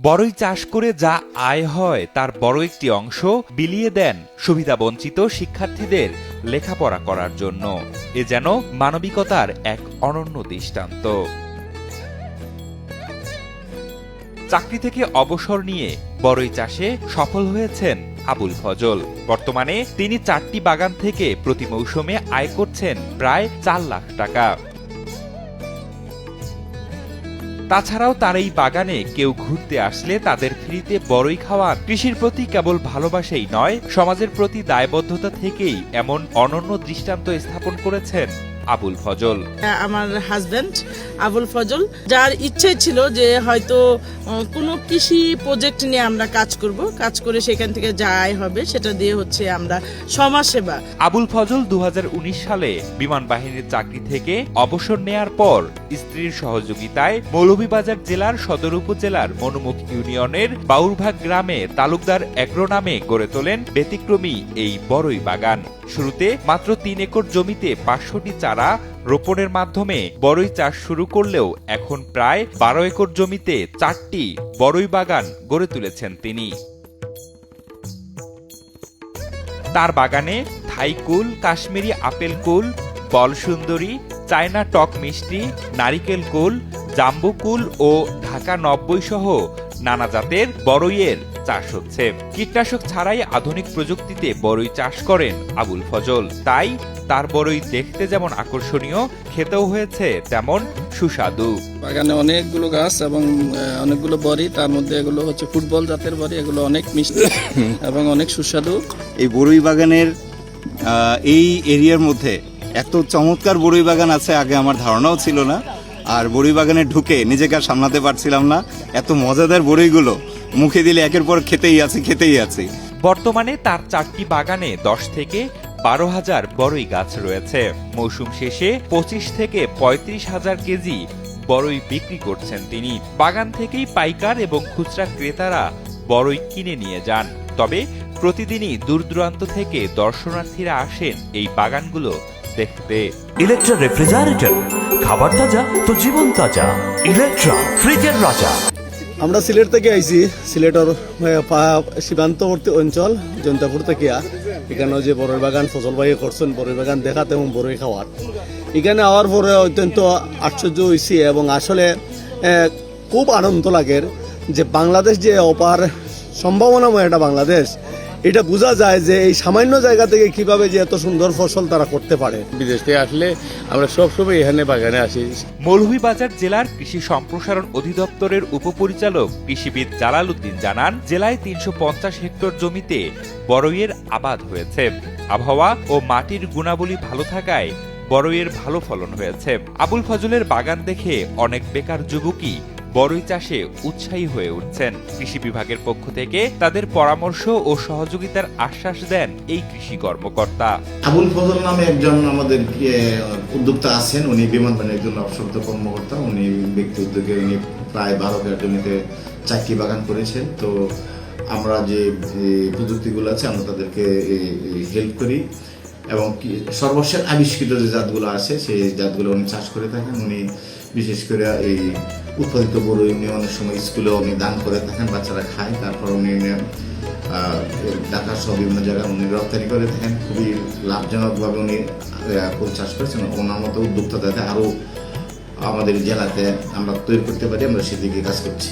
বড়ই চাষ করে যা আয় হয় তার বড় একটি অংশ বিলিয়ে দেন সুবিধাবঞ্চিত শিক্ষার্থীদের লেখাপড়া করার জন্য। এ যেন মানবিকতার এক অনন্য দৃষ্টান্ত। চাকরি থেকে অবসর নিয়ে বড়ই চাষে সফল হয়েছেন আবুল ফজল। বর্তমানে তিনি 4টি বাগান থেকে প্রতি মৌসুমে আয় করছেন প্রায় 4 লাখ টাকা। তাছাড়াও তার এই বাগানে কেউ ঘুরতে আসলে তাদের ফ্রিতে বড়ই খাওয়ান। কৃষির প্রতি কেবল ভালোবাসাই নয়, সমাজের প্রতি দায়বদ্ধতা থেকেই এমন অনন্য দৃষ্টান্ত স্থাপন করেছেন আবুল ফজল। আমার হাজবেন্ড আবুল ফজল, যার ইচ্ছে ছিল যে হয়তো কোনো কৃষি প্রজেক্ট নিয়ে আমরা কাজ করে সেখান থেকে যা আয় হবে সেটা দিয়ে হচ্ছে আমরা সমাজসেবা। আবুল ফজল 2019 সালে বিমান বাহিনীর চাকরি থেকে অবসর নেয়ার পর স্ত্রীর সহযোগিতায় মৌলভীবাজার জেলার সদর উপজেলার মনুমুখ ইউনিয়নের বাউরভাগ গ্রামে তালুকদার এগ্রো নামে গড়ে তোলেন ব্যতিক্রমী এই বড়ই বাগান। শুরুতে মাত্র 3 একর জমিতে 500টি চারা রোপণের মাধ্যমে বড়ই চাষ শুরু করলেও এখন প্রায় 12 একর জমিতে 4টি বড়ই বাগান গড়ে তুলেছেন তিনি। তার বাগানে থাই কুল, কাশ্মীরি আপেল কুল, বল সুন্দরী, চায়না টক মিষ্টি, নারিকেল কুল, জাম্বু কুল ও ঢাকা 90 সহ নানা জাতের বড়ইয়ের চাষ হচ্ছে। কীটনাশক ছাড়াই আধুনিক প্রযুক্তিতে বড়ই চাষ করেন আবুল ফজল। তাই তার বড়ই দেখতে যেমন আকর্ষণীয়, খেতেও হয়েছে তেমন সুস্বাদু। বাগানে অনেকগুলো গাছ এবং অনেকগুলো বড়ি, তার মধ্যে এগুলো হচ্ছে ফুটবল জাতের বড়ি, এগুলো অনেক মিষ্টি এবং অনেক সুস্বাদু। এই বড়ই বাগানের এই এরিয়ার মধ্যে এত চমৎকার বড়ই বাগান আছে আগে আমার ধারণাও ছিল না। আর বড়ই বাগানে ঢুকে নিজেকে আর সামলাতে পারছিলাম না, এত মজাদার বড়ইগুলো মুখে দিলে একের পর খেতেই আছে। বর্তমানে তার 4টি বাগানে 10 থেকে 12 হাজার বড়ই গাছ রয়েছে। মৌসুম শেষে 25 থেকে 35 হাজার কেজি বড়ই বিক্রি করছেন তিনি। বাগান থেকেই পাইকার এবং খুচরা ক্রেতারা বড়ই কিনে নিয়ে যান। তবে প্রতিদিনই দূর দূরান্ত থেকে দর্শনার্থীরা আসেন এই বাগানগুলো দেখতে। ইলেকট্রা রেফ্রিজারেটর, খাবার তাজা তো জীবন তাজা। ইলেকট্রা, ফ্রিজের রাজা। আমরা সিলেট থেকে আইছি, সিলেটের সীমান্তবর্তী অঞ্চল জন্তাপুর থেকে। এখানে যে বড়ই বাগান ফজল ভাই করছেন, বড়ই বাগান দেখাতে এবং বড়ই খাওয়ার, এখানে আওয়ার পরে অত্যন্ত আশ্চর্য হয়েছি এবং আসলে খুব আনন্দ লাগে যে বাংলাদেশ যে অপার সম্ভাবনাময় একটা বাংলাদেশ, এটা বোঝা যায় যে এই সামান্য জায়গা থেকে কিভাবে যে এত সুন্দর ফসল তারা করতে পারে। বিদেশ থেকে আসলে আমরা সবসময় এখানে বাগানে আসি। মৌলভীবাজার জেলার কৃষি সম্প্রসারণ অধিদপ্তরের উপপরিচালক কৃষিবিদ জালাল উদ্দিন জানান, জেলায় 350 হেক্টর জমিতে বড়ইয়ের আবাদ হয়েছে। আবহাওয়া ও মাটির গুণাবলী ভালো থাকায় বড়ইয়ের ভালো ফলন হয়েছে। আবুল ফজলের বাগান দেখে অনেক বেকার যুবকই বড়ই চাষে উৎসাহী হয়ে উঠছেন। কৃষি বিভাগের পক্ষ থেকে তাদের পরামর্শ ও সহযোগিতার আশ্বাস দেন এই কৃষি কর্মকর্তা। আবুল ফজল নামে একজন আমাদের উদ্যোক্তা আছেন, উনি বিমান বাহিনীর একজন অবসরপ্রাপ্ত কর্মকর্তা। উনি ব্যক্তি উদ্যোগে উনি প্রায় 12 একর জমিতে 4টি বাগান করেছেন। তো আমরা যে প্রযুক্তিগুলো আছে আমরা তাদেরকে হেল্প করি এবং সর্বশেষ আবিষ্কৃত যে জাতগুলো আছে সেই জাতগুলো উনি চাষ করে থাকেন। উনি বিশেষ করে এই উৎপাদিত বড়ই উনি অনেক সময় স্কুলে উনি দান করে থাকেন, বাচ্চারা খায়। তারপর উনি ঢাকা সহ বিভিন্ন জায়গায় উনি রপ্তানি করে থাকেন। খুবই লাভজনকভাবে উনি ফুল চাষ করেছেন। ওনার মতো উদ্যোক্তা যাতে আরও আমাদের জেলাতে আমরা তৈরি করতে পারি, আমরা সেদিকে কাজ করছি।